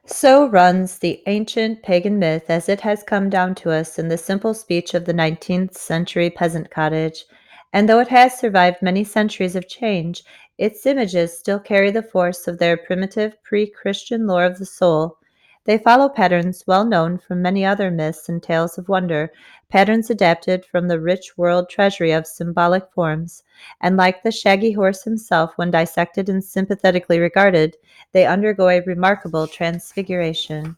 So runs the ancient pagan myth as it has come down to us in the simple speech of the 19th century peasant cottage. And though it has survived many centuries of change, its images still carry the force of their primitive pre Christian lore of the soul. They follow patterns well known from many other myths and tales of wonder, patterns adapted from the rich world treasury of symbolic forms. And like the shaggy horse himself, when dissected and sympathetically regarded, they undergo a remarkable transfiguration.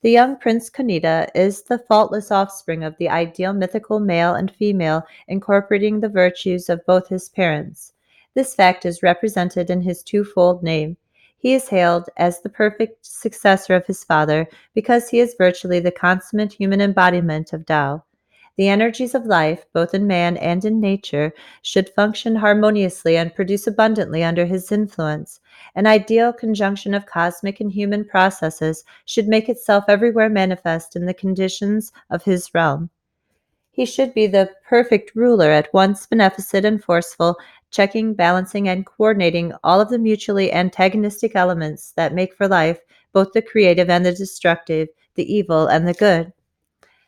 The young Prince Conn-eda is the faultless offspring of the ideal mythical male and female, incorporating the virtues of both his parents. This fact is represented in his twofold name. He is hailed as the perfect successor of his father because he is virtually the consummate human embodiment of Tao. The energies of life, both in man and in nature, should function harmoniously and produce abundantly under his influence. An ideal conjunction of cosmic and human processes should make itself everywhere manifest in the conditions of his realm. He should be the perfect ruler, at once beneficent and forceful, checking, balancing, and coordinating all of the mutually antagonistic elements that make for life both the creative and the destructive, the evil and the good.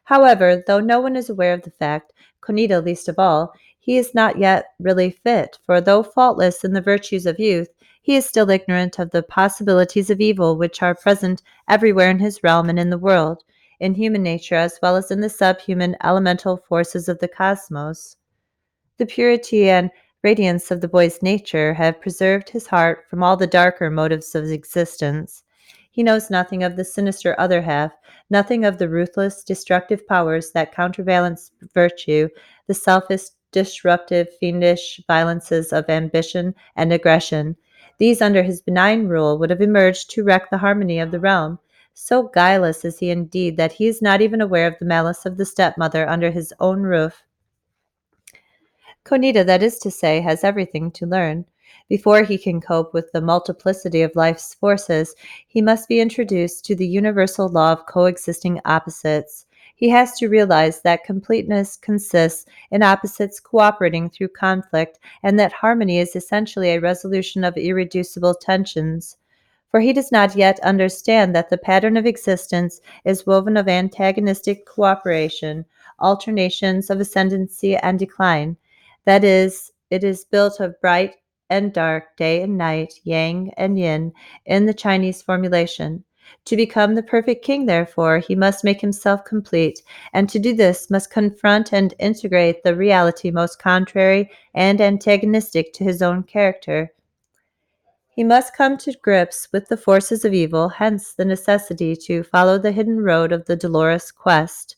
However, though no one is aware of the fact, Conn-eda least of all, he is not yet really fit, for though faultless in the virtues of youth, he is still ignorant of the possibilities of evil which are present everywhere in his realm and in the world, in human nature as well as in the subhuman elemental forces of the cosmos. The purity and radiance of the boy's nature have preserved his heart from all the darker motives of existence. He knows nothing of the sinister other half, nothing of the ruthless, destructive powers that counterbalance virtue, the selfish, disruptive, fiendish violences of ambition and aggression. These, under his benign rule, would have emerged to wreck the harmony of the realm. So guileless is he indeed that he is not even aware of the malice of the stepmother under his own roof. Conita, that is to say, has everything to learn. Before he can cope with the multiplicity of life's forces, he must be introduced to the universal law of coexisting opposites. He has to realize that completeness consists in opposites cooperating through conflict, and that harmony is essentially a resolution of irreducible tensions. For he does not yet understand that the pattern of existence is woven of antagonistic cooperation, alternations of ascendancy and decline. That is, it is built of bright and dark, day and night, yang and yin, in the Chinese formulation. To become the perfect king, therefore, he must make himself complete, and to do this must confront and integrate the reality most contrary and antagonistic to his own character. He must come to grips with the forces of evil, hence the necessity to follow the hidden road of the dolorous quest.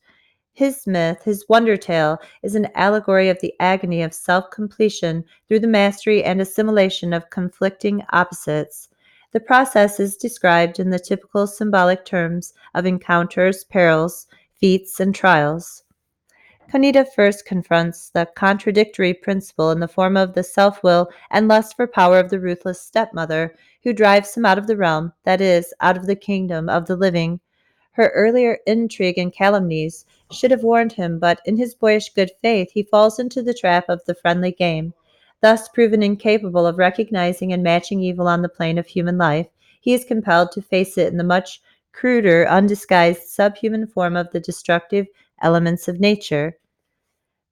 His myth, his wonder tale, is an allegory of the agony of self completion through the mastery and assimilation of conflicting opposites. The process is described in the typical symbolic terms of encounters, perils, feats, and trials. Conn-eda first confronts the contradictory principle in the form of the self will and lust for power of the ruthless stepmother, who drives him out of the realm, that is, out of the kingdom of the living. Her earlier intrigue and calumnies should have warned him, but in his boyish good faith he falls into the trap of the friendly game. Thus, proven incapable of recognizing and matching evil on the plane of human life, he is compelled to face it in the much cruder, undisguised, subhuman form of the destructive elements of nature.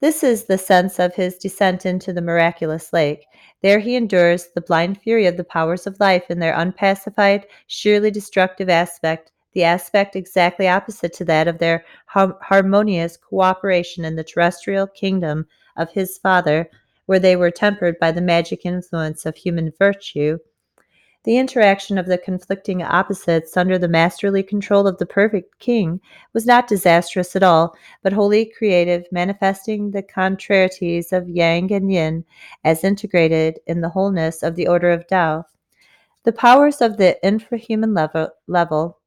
This is the sense of his descent into the miraculous lake. There he endures the blind fury of the powers of life in their unpacified, sheerly destructive aspect, the aspect exactly opposite to that of their harmonious cooperation in the terrestrial kingdom of his father, where they were tempered by the magic influence of human virtue. The interaction of the conflicting opposites under the masterly control of the perfect king was not disastrous at all, but wholly creative, manifesting the contrarieties of yang and yin as integrated in the wholeness of the order of Tao. The powers of the infrahuman level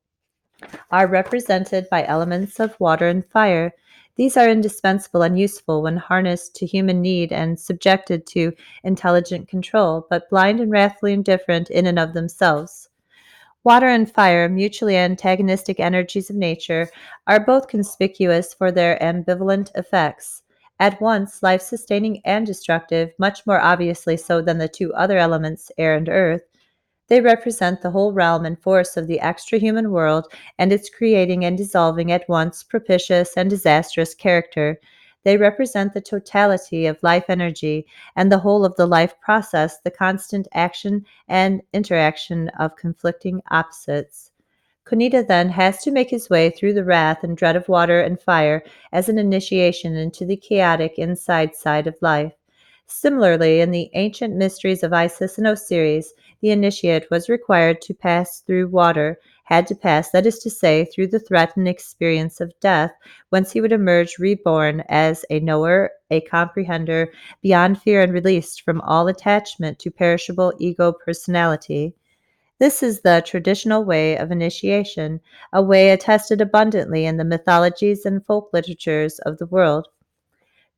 are represented by elements of water and fire. These are indispensable and useful when harnessed to human need and subjected to intelligent control, but blind and wrathfully indifferent in and of themselves. Water and fire, mutually antagonistic energies of nature, are both conspicuous for their ambivalent effects. At once life sustaining and destructive, much more obviously so than the two other elements, air and earth. They represent the whole realm and force of the extra-human world and its creating and dissolving at once propitious and disastrous character. They represent the totality of life energy and the whole of the life process, the constant action and interaction of conflicting opposites. Conn-eda then has to make his way through the wrath and dread of water and fire as an initiation into the chaotic inside side of life. Similarly, in the ancient mysteries of Isis and Osiris, the initiate was required to pass through water, had to pass, that is to say, through the threatened experience of death, whence he would emerge reborn as a knower, a comprehender, beyond fear and released from all attachment to perishable ego personality. This is the traditional way of initiation, a way attested abundantly in the mythologies and folk literatures of the world.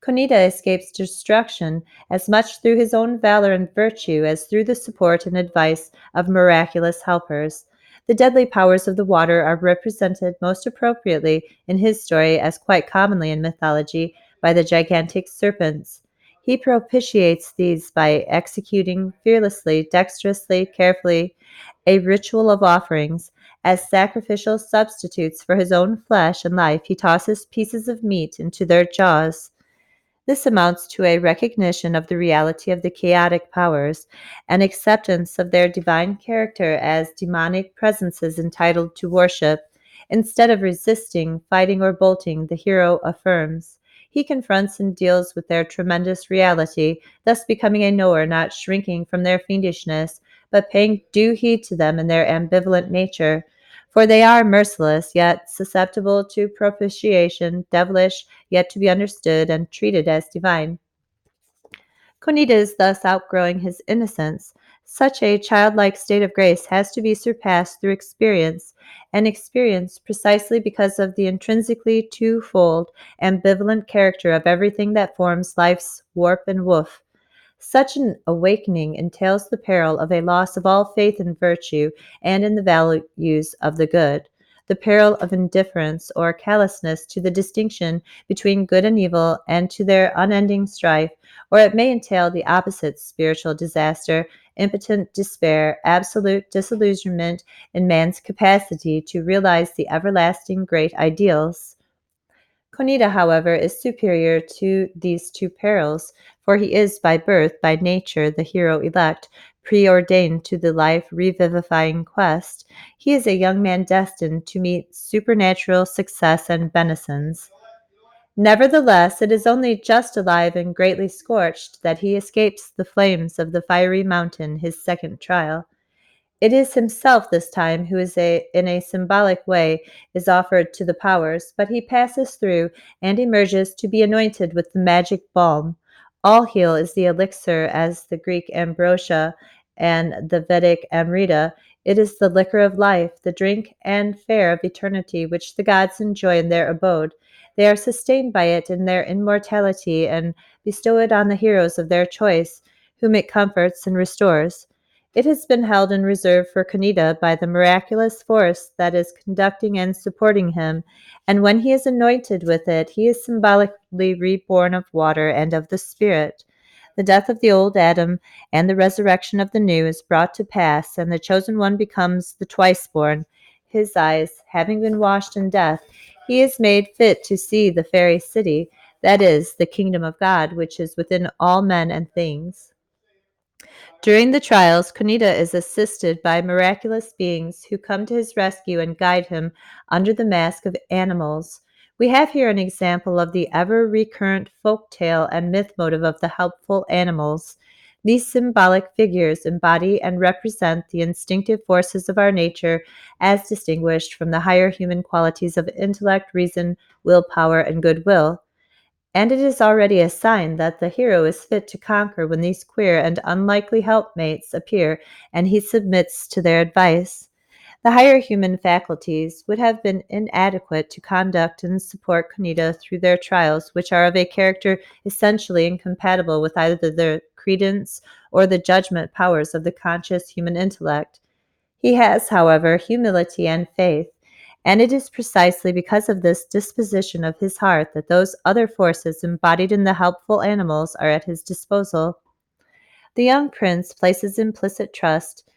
Conn-eda escapes destruction as much through his own valor and virtue as through the support and advice of miraculous helpers. The deadly powers of the water are represented most appropriately in his story, as quite commonly in mythology, by the gigantic serpents. He propitiates these by executing fearlessly, dexterously, carefully, a ritual of offerings. As sacrificial substitutes for his own flesh and life, he tosses pieces of meat into their jaws. This amounts to a recognition of the reality of the chaotic powers, an acceptance of their divine character as demonic presences entitled to worship. Instead of resisting, fighting, or bolting, the hero affirms. He confronts and deals with their tremendous reality, thus becoming a knower, not shrinking from their fiendishness, but paying due heed to them in their ambivalent nature. For they are merciless, yet susceptible to propitiation, devilish, yet to be understood and treated as divine. Conn-eda is thus outgrowing his innocence. Such a childlike state of grace has to be surpassed through experience, and experience precisely because of the intrinsically twofold, ambivalent character of everything that forms life's warp and woof. Such an awakening entails the peril of a loss of all faith in virtue and in the values of the good, the peril of indifference or callousness to the distinction between good and evil and to their unending strife, or it may entail the opposite spiritual disaster, impotent despair, absolute disillusionment in man's capacity to realize the everlasting great ideals. Conn-eda, however, is superior to these two perils, for he is by birth, by nature, the hero elect, preordained to the life revivifying quest. He is a young man destined to meet supernatural success and benisons. Nevertheless, it is only just alive and greatly scorched that he escapes the flames of the fiery mountain, his second trial. It is himself this time who in a symbolic way, is offered to the powers, but he passes through and emerges to be anointed with the magic balm. All heal is the elixir as the Greek ambrosia and the Vedic amrita. It is the liquor of life, the drink and fare of eternity which the gods enjoy in their abode. They are sustained by it in their immortality and bestow it on the heroes of their choice, whom it comforts and restores. It has been held in reserve for Conn-eda by the miraculous force that is conducting and supporting him, and when he is anointed with it, he is symbolically reborn of water and of the Spirit. The death of the old Adam and the resurrection of the new is brought to pass, and the chosen one becomes the twice born. His eyes, having been washed in death, he is made fit to see the fairy city, that is, the kingdom of God, which is within all men and things. During the trials, Conn-eda is assisted by miraculous beings who come to his rescue and guide him under the mask of animals. We have here an example of the ever recurrent folk tale and myth motive of the helpful animals. These symbolic figures embody and represent the instinctive forces of our nature as distinguished from the higher human qualities of intellect, reason, willpower, and goodwill. And it is already a sign that the hero is fit to conquer when these queer and unlikely helpmates appear and he submits to their advice. The higher human faculties would have been inadequate to conduct and support Conn-eda through their trials, which are of a character essentially incompatible with either the credence or the judgment powers of the conscious human intellect. He has, however, humility and faith, and it is precisely because of this disposition of his heart that those other forces embodied in the helpful animals are at his disposal. The young prince places implicit trust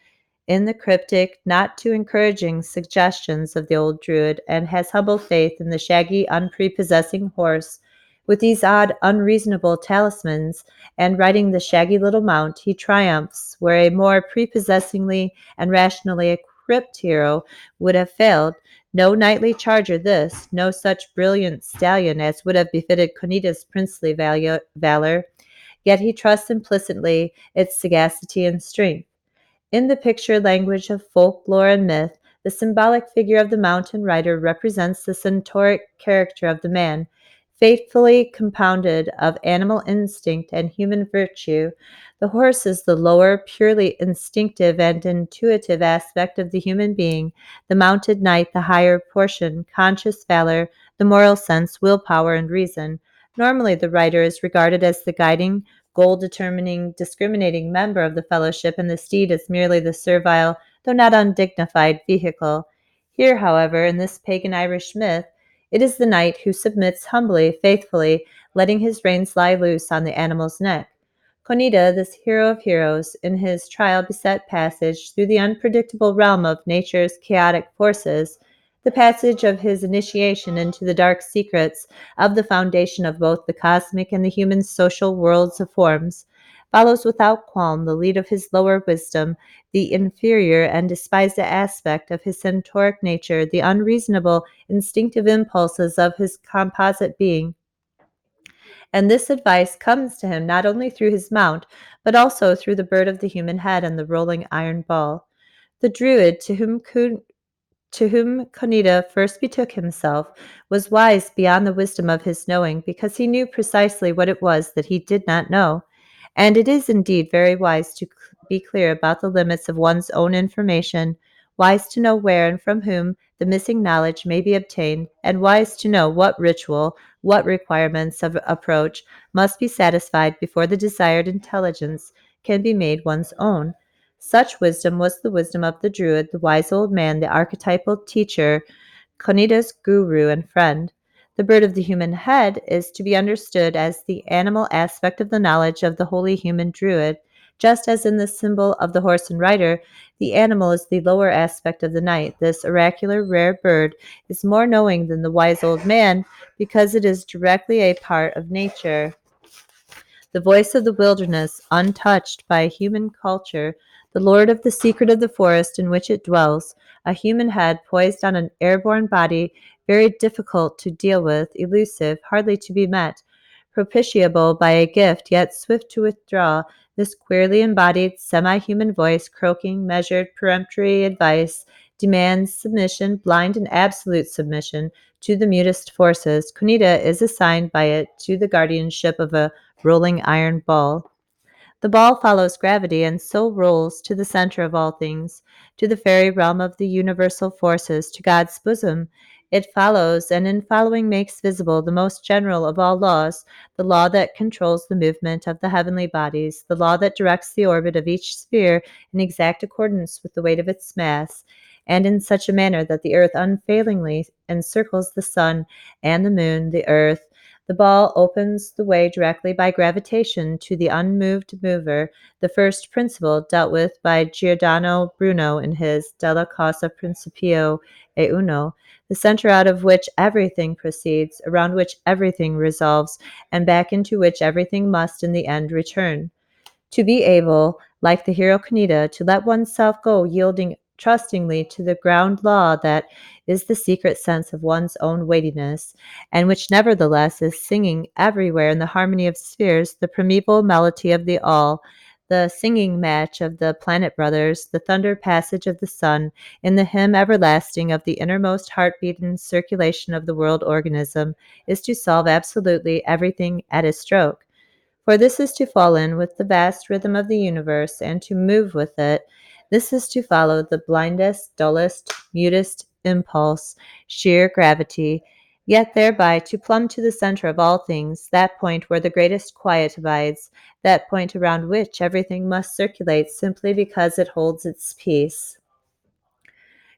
in the cryptic, not too encouraging suggestions of the old druid, and has humble faith in the shaggy, unprepossessing horse. With these odd, unreasonable talismans, and riding the shaggy little mount, he triumphs where a more prepossessingly and rationally equipped hero would have failed. No knightly charger this, no such brilliant stallion as would have befitted Conn-eda's princely valor, yet he trusts implicitly its sagacity and strength. In the picture language of folklore and myth, the symbolic figure of the mountain rider represents the centauric character of the man, faithfully compounded of animal instinct and human virtue. The horse is the lower, purely instinctive and intuitive aspect of the human being, the mounted knight the higher portion, conscious valor, the moral sense, willpower, and reason. Normally, the rider is regarded as the guiding, goal determining, discriminating member of the fellowship, and the steed is merely the servile, though not undignified, vehicle. Here, however, in this pagan Irish myth, it is the knight who submits humbly, faithfully, letting his reins lie loose on the animal's neck. Conn-eda, this hero of heroes, in his trial beset passage through the unpredictable realm of nature's chaotic forces, the passage of his initiation into the dark secrets of the foundation of both the cosmic and the human social worlds of forms, follows without qualm the lead of his lower wisdom, the inferior and despised aspect of his centauric nature, the unreasonable, instinctive impulses of his composite being. And this advice comes to him not only through his mount, but also through the bird of the human head and the rolling iron ball. The druid to whom Conn-eda first betook himself, was wise beyond the wisdom of his knowing, because he knew precisely what it was that he did not know. And it is indeed very wise to be clear about the limits of one's own information, wise to know where and from whom the missing knowledge may be obtained, and wise to know what ritual, what requirements of approach must be satisfied before the desired intelligence can be made one's own. Such wisdom was the wisdom of the Druid, the wise old man, the archetypal teacher, Conn-eda's guru and friend. The bird of the human head is to be understood as the animal aspect of the knowledge of the holy human Druid, just as in the symbol of the horse and rider, the animal is the lower aspect of the knight. This oracular rare bird is more knowing than the wise old man because it is directly a part of nature, the voice of the wilderness, untouched by human culture, the lord of the secret of the forest in which it dwells, a human head poised on an airborne body, very difficult to deal with, elusive, hardly to be met, propitiable by a gift, yet swift to withdraw, this queerly embodied, semi-human voice, croaking, measured, peremptory advice, demands submission, blind and absolute submission, to the mutest forces. Conn-eda is assigned by it to the guardianship of a rolling iron ball. The ball follows gravity and so rolls to the center of all things, to the fairy realm of the universal forces, to God's bosom. It follows, and in following makes visible the most general of all laws, the law that controls the movement of the heavenly bodies, the law that directs the orbit of each sphere in exact accordance with the weight of its mass, and in such a manner that the earth unfailingly encircles the sun and the moon, the earth. The ball opens the way directly by gravitation to the unmoved mover, the first principle dealt with by Giordano Bruno in his Della Causa Principio e Uno, the center out of which everything proceeds, around which everything resolves, and back into which everything must in the end return. To be able, like the hero Conn-eda, to let oneself go, yielding trustingly to the ground law that is the secret sense of one's own weightiness, and which nevertheless is singing everywhere in the harmony of spheres the primeval melody of the all, the singing match of the planet brothers, the thunder passage of the sun, in the hymn everlasting of the innermost heartbeat and circulation of the world organism, is to solve absolutely everything at a stroke. For this is to fall in with the vast rhythm of the universe and to move with it. This is to follow the blindest, dullest, mutest impulse, sheer gravity, yet thereby to plumb to the center of all things, that point where the greatest quiet abides, that point around which everything must circulate simply because it holds its peace.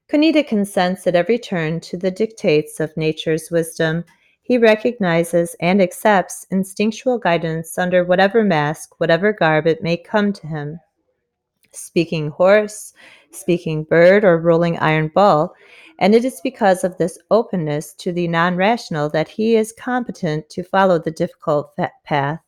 Conn-eda consents at every turn to the dictates of nature's wisdom. He recognizes and accepts instinctual guidance under whatever mask, whatever garb it may come to him. speaking horse, speaking bird, or rolling iron ball, and it is because of this openness to the non rational that he is competent to follow the difficult path.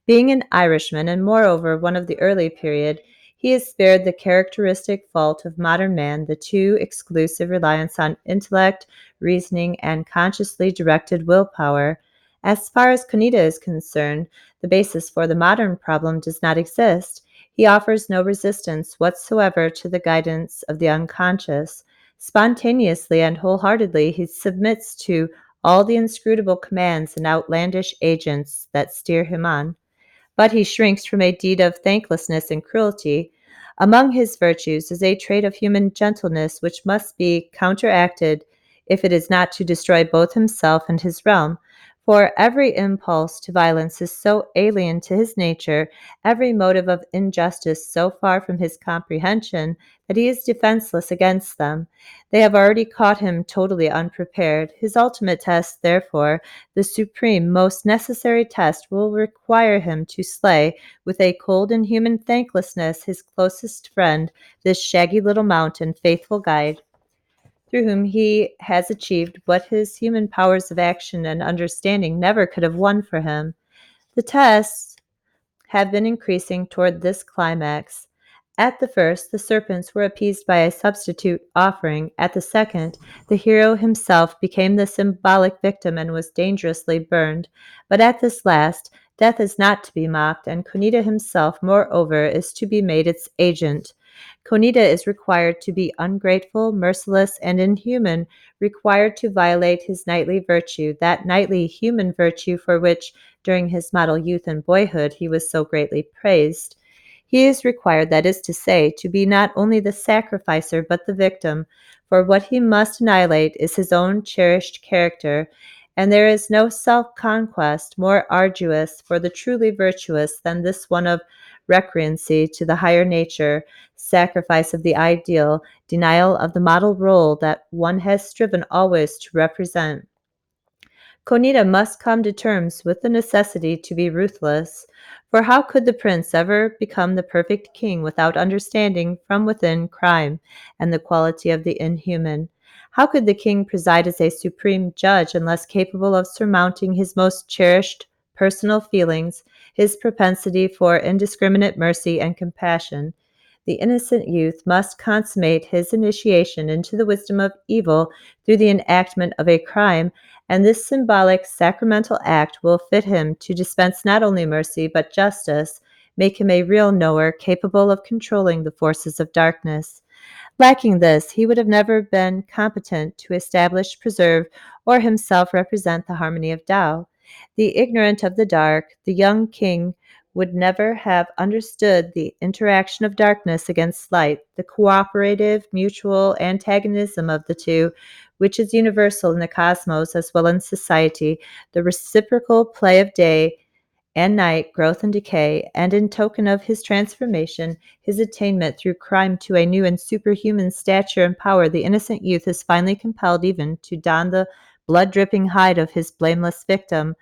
Being an Irishman, and moreover one of the early period, he is spared the characteristic fault of modern man, the too exclusive reliance on intellect, reasoning, and consciously directed willpower. As far as Conn-eda is concerned, the basis for the modern problem does not exist. He offers no resistance whatsoever to the guidance of the unconscious. Spontaneously and wholeheartedly, he submits to all the inscrutable commands and outlandish agents that steer him on, but he shrinks from a deed of thanklessness and cruelty. Among his virtues is a trait of human gentleness which must be counteracted if it is not to destroy both himself and his realm. For every impulse to violence is so alien to his nature, every motive of injustice so far from his comprehension, that he is defenseless against them. They have already caught him totally unprepared. His ultimate test, therefore, the supreme, most necessary test, will require him to slay, with a cold and human thanklessness, his closest friend, this shaggy little mountain, faithful guide, through whom he has achieved what his human powers of action and understanding never could have won for him. The tests have been increasing toward this climax. At the first, the serpents were appeased by a substitute offering. At the second, the hero himself became the symbolic victim and was dangerously burned. But at this last, death is not to be mocked, and Conn-eda himself, moreover, is to be made its agent. Conn-eda is required to be ungrateful, merciless, and inhuman, required to violate his knightly virtue, that knightly human virtue for which, during his model youth and boyhood, he was so greatly praised. He is required, that is to say, to be not only the sacrificer but the victim, for what he must annihilate is his own cherished character, and there is no self-conquest more arduous for the truly virtuous than this one of recreancy to the higher nature, sacrifice of the ideal, denial of the model role that one has striven always to represent. Conn-eda must come to terms with the necessity to be ruthless, for how could the prince ever become the perfect king without understanding from within crime and the quality of the inhuman? How could the king preside as a supreme judge unless capable of surmounting his most cherished personal feelings, his propensity for indiscriminate mercy and compassion? The innocent youth must consummate his initiation into the wisdom of evil through the enactment of a crime, and this symbolic sacramental act will fit him to dispense not only mercy but justice, make him a real knower capable of controlling the forces of darkness. Lacking this, he would have never been competent to establish, preserve, or himself represent the harmony of Tao. The ignorant of the dark, the young king, would never have understood the interaction of darkness against light, the cooperative, mutual antagonism of the two, which is universal in the cosmos as well in society, the reciprocal play of day and night, growth and decay, and in token of his transformation, his attainment through crime to a new and superhuman stature and power, the innocent youth is finally compelled even to don the blood-dripping hide of his blameless victim.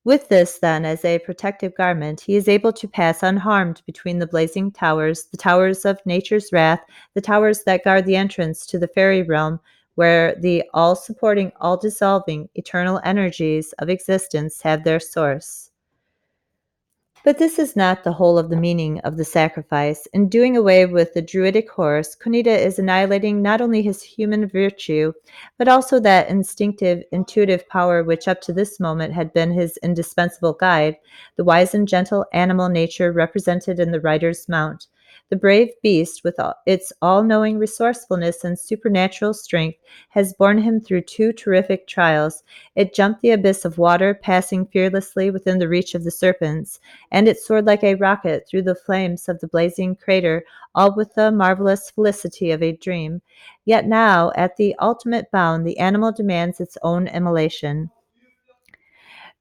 With this, then, as a protective garment, he is able to pass unharmed between the blazing towers, the towers of nature's wrath, the towers that guard the entrance to the fairy realm, where the all-supporting, all-dissolving, eternal energies of existence have their source. But this is not the whole of the meaning of the sacrifice. In doing away with the druidic horse, Conn-eda is annihilating not only his human virtue, but also that instinctive, intuitive power which up to this moment had been his indispensable guide, the wise and gentle animal nature represented in the rider's mount. The brave beast, with its all-knowing resourcefulness and supernatural strength, has borne him through two terrific trials. It jumped the abyss of water, passing fearlessly within the reach of the serpents, and it soared like a rocket through the flames of the blazing crater, all with the marvelous felicity of a dream. Yet now, at the ultimate bound, the animal demands its own immolation.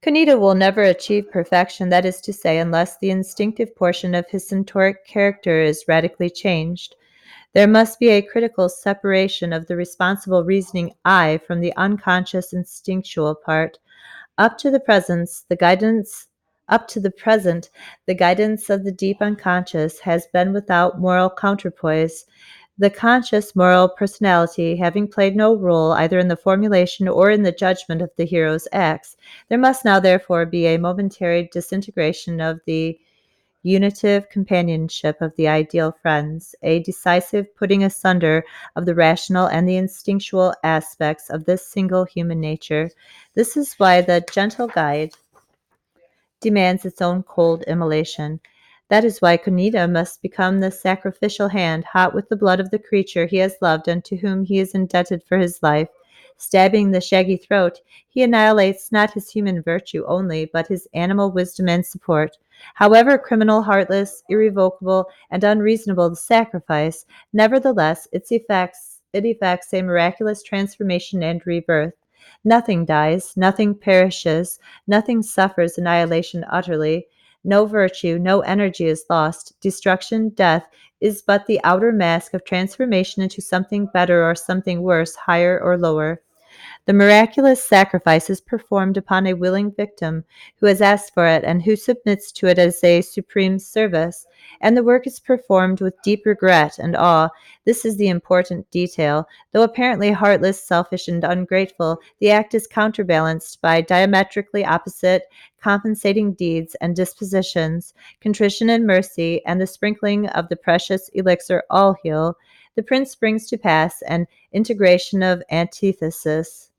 Conn-eda will never achieve perfection, that is to say, unless the instinctive portion of his centauric character is radically changed. There must be a critical separation of the responsible reasoning I from the unconscious instinctual part. Up to the present, the guidance Up to the present, the guidance of the deep unconscious has been without moral counterpoise, the conscious moral personality having played no role either in the formulation or in the judgment of the hero's acts. There must now, therefore, be a momentary disintegration of the unitive companionship of the ideal friends, a decisive putting asunder of the rational and the instinctual aspects of this single human nature. This is why the gentle guide demands its own cold immolation. That is why Conn-eda must become the sacrificial hand, hot with the blood of the creature he has loved and to whom he is indebted for his life. Stabbing the shaggy throat, he annihilates not his human virtue only, but his animal wisdom and support. However criminal, heartless, irrevocable, and unreasonable the sacrifice, nevertheless it effects a miraculous transformation and rebirth. Nothing dies, nothing perishes, nothing suffers annihilation utterly. No virtue, no energy is lost. Destruction, death, is but the outer mask of transformation into something better or something worse, higher or lower. The miraculous sacrifice is performed upon a willing victim who has asked for it and who submits to it as a supreme service, and the work is performed with deep regret and awe. This is the important detail. Though apparently heartless, selfish, and ungrateful, the act is counterbalanced by diametrically opposite compensating deeds and dispositions. Contrition and mercy and the sprinkling of the precious elixir all heal. The prince brings to pass an integration of antithesis.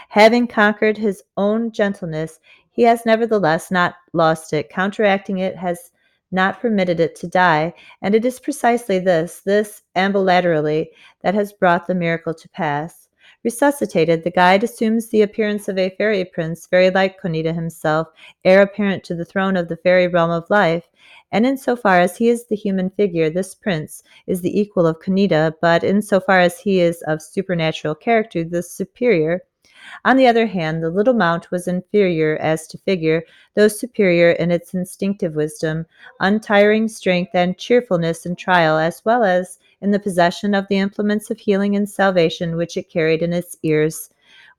Having conquered his own gentleness, he has nevertheless not lost it. Counteracting it has not permitted it to die, and it is precisely this ambilaterally, that has brought the miracle to pass. Resuscitated, the guide assumes the appearance of a fairy prince, very like Conn-eda himself, heir apparent to the throne of the fairy realm of life. And in so far as he is the human figure, this prince is the equal of Conn-eda, but in so far as he is of supernatural character, the superior. On the other hand, the little mount was inferior as to figure, though superior in its instinctive wisdom, untiring strength, and cheerfulness in trial, as well as in the possession of the implements of healing and salvation which it carried in its ears.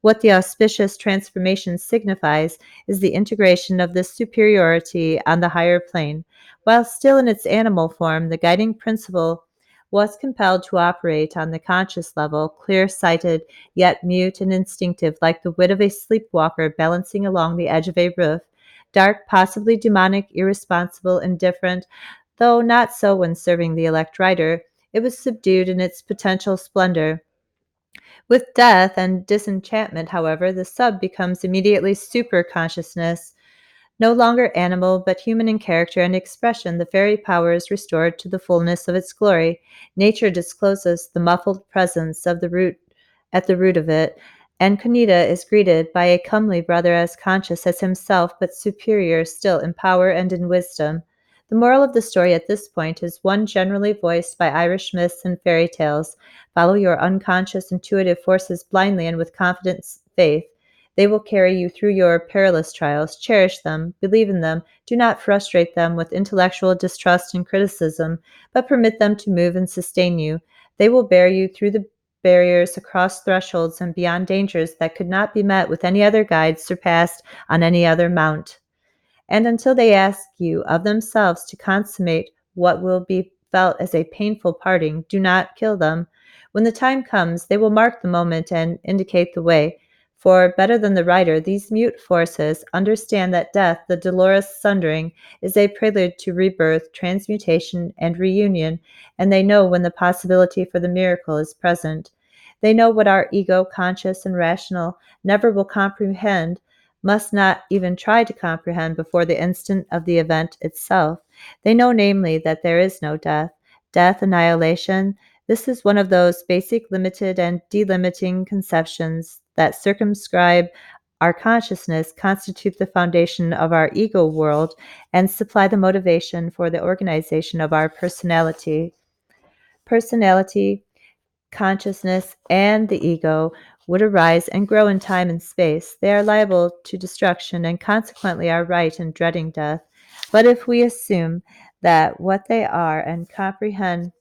What the auspicious transformation signifies is the integration of this superiority on the higher plane. While still in its animal form, the guiding principle was compelled to operate on the conscious level, clear-sighted, yet mute and instinctive, like the wit of a sleepwalker balancing along the edge of a roof, dark, possibly demonic, irresponsible, indifferent, though not so when serving the elect rider. It was subdued in its potential splendor. With death and disenchantment, however, the sub becomes immediately super consciousness. No longer animal, but human in character and expression, the fairy power is restored to the fullness of its glory. Nature discloses the muffled presence of the root at the root of it, and Conn-eda is greeted by a comely brother as conscious as himself, but superior still in power and in wisdom. The moral of the story at this point is one generally voiced by Irish myths and fairy tales. Follow your unconscious intuitive forces blindly and with confident faith. They will carry you through your perilous trials. Cherish them, believe in them, do not frustrate them with intellectual distrust and criticism, but permit them to move and sustain you. They will bear you through the barriers, across thresholds, and beyond dangers that could not be met with any other guide surpassed on any other mount. And until they ask you of themselves to consummate what will be felt as a painful parting, do not kill them. When the time comes, they will mark the moment and indicate the way. For better than the writer, these mute forces understand that death, the dolorous sundering, is a prelude to rebirth, transmutation, and reunion, and they know when the possibility for the miracle is present. They know what our ego, conscious and rational, never will comprehend, must not even try to comprehend before the instant of the event itself. They know, namely, that there is no death. Death, annihilation, this is one of those basic limited and delimiting conceptions that circumscribe our consciousness, constitute the foundation of our ego world, and supply the motivation for the organization of our personality. Personality, consciousness, and the ego would arise and grow in time and space. They are liable to destruction and consequently are right in dreading death. But if we assume that what they are and comprehend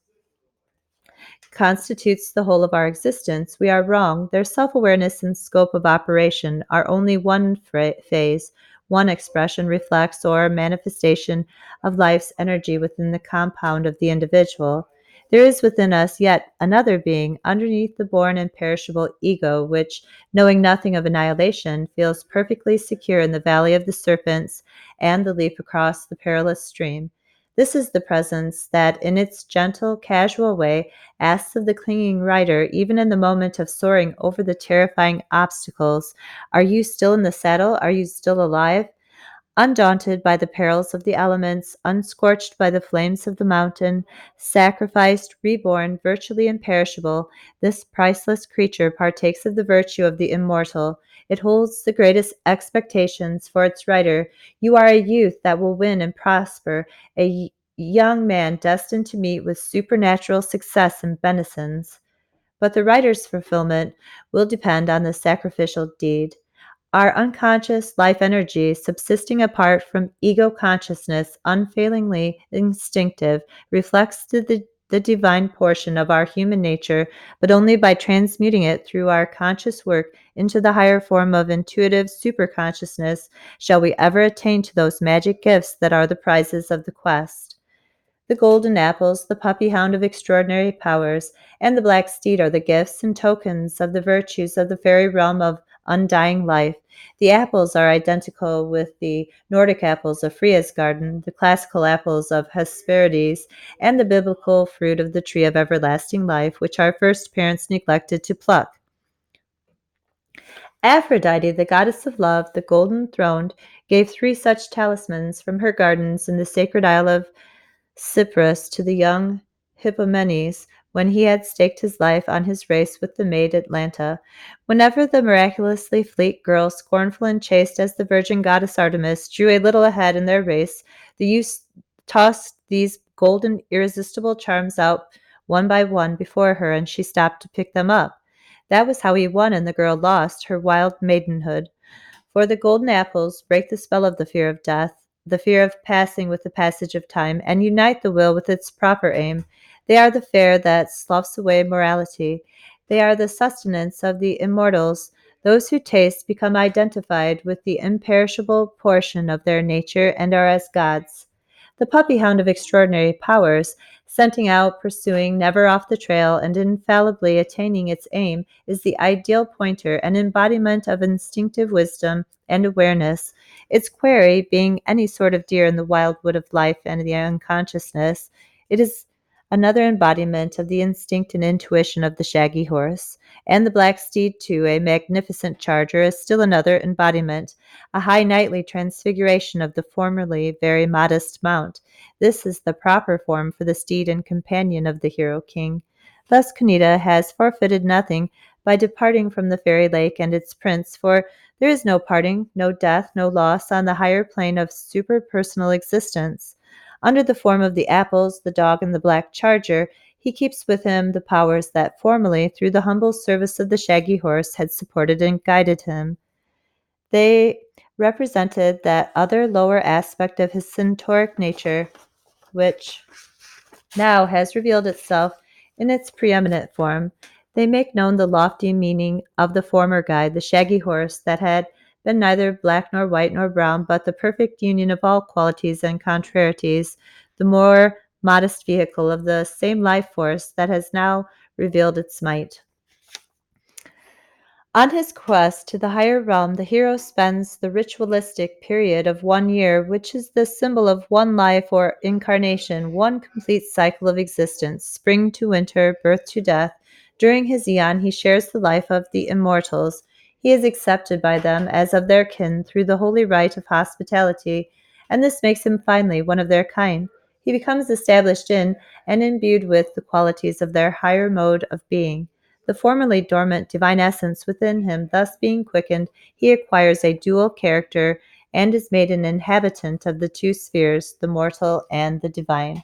constitutes the whole of our existence, we are wrong. Their self awareness and scope of operation are only one phase, one expression reflects or manifestation of life's energy within the compound of the individual. There is within us yet another being underneath the born and perishable ego, which, knowing nothing of annihilation, feels perfectly secure in the valley of the serpents and the leap across the perilous stream. This is the presence that, in its gentle, casual way, asks of the clinging rider, even in the moment of soaring over the terrifying obstacles, "Are you still in the saddle? Are you still alive?" Undaunted by the perils of the elements, unscorched by the flames of the mountain, sacrificed, reborn, virtually imperishable, this priceless creature partakes of the virtue of the immortal. It holds the greatest expectations for its rider. You are a youth that will win and prosper, a young man destined to meet with supernatural success and benisons. But the writer's fulfillment will depend on the sacrificial deed. Our unconscious life energy, subsisting apart from ego consciousness, unfailingly instinctive, reflects the divine portion of our human nature, but only by transmuting it through our conscious work into the higher form of intuitive superconsciousness shall we ever attain to those magic gifts that are the prizes of the quest. The golden apples, the puppy hound of extraordinary powers, and the black steed are the gifts and tokens of the virtues of the fairy realm of undying life. The apples are identical with the Nordic apples of Freya's garden, the classical apples of Hesperides, and the biblical fruit of the tree of everlasting life, which our first parents neglected to pluck. Aphrodite, the goddess of love, the golden throned, gave three such talismans from her gardens in the sacred isle of Cyprus to the young Hippomenes when he had staked his life on his race with the maid Atalanta. Whenever the miraculously fleet girl, scornful and chaste as the virgin goddess Artemis, drew a little ahead in their race, the youth tossed these golden irresistible charms out one by one before her, and she stopped to pick them up. That was how he won and the girl lost her wild maidenhood. For the golden apples break the spell of the fear of death, the fear of passing with the passage of time, and unite the will with its proper aim. They are the fare that sloughs away morality. They are the sustenance of the immortals. Those who taste become identified with the imperishable portion of their nature and are as gods. The puppy hound of extraordinary powers, scenting out, pursuing, never off the trail, and infallibly attaining its aim, is the ideal pointer, an embodiment of instinctive wisdom and awareness, its quarry being any sort of deer in the wild wood of life and the unconsciousness. It is another embodiment of the instinct and intuition of the shaggy horse, and the black steed, too, a magnificent charger, is still another embodiment, a high knightly transfiguration of the formerly very modest mount. This is the proper form for the steed and companion of the hero king. Thus Conn-eda has forfeited nothing by departing from the fairy lake and its prince, for there is no parting, no death, no loss on the higher plane of superpersonal existence. Under the form of the apples, the dog, and the black charger, he keeps with him the powers that formerly, through the humble service of the shaggy horse, had supported and guided him. They represented that other lower aspect of his centauric nature, which now has revealed itself in its preeminent form. They make known the lofty meaning of the former guide, the shaggy horse that had been neither black nor white nor brown, but the perfect union of all qualities and contrarieties, the more modest vehicle of the same life force that has now revealed its might. On his quest to the higher realm, the hero spends the ritualistic period of 1 year, which is the symbol of one life or incarnation, one complete cycle of existence, spring to winter, birth to death. During his eon, he shares the life of the immortals. He is accepted by them as of their kin through the holy rite of hospitality, and this makes him finally one of their kind. He becomes established in and imbued with the qualities of their higher mode of being. The formerly dormant divine essence within him thus being quickened, he acquires a dual character and is made an inhabitant of the two spheres, the mortal and the divine.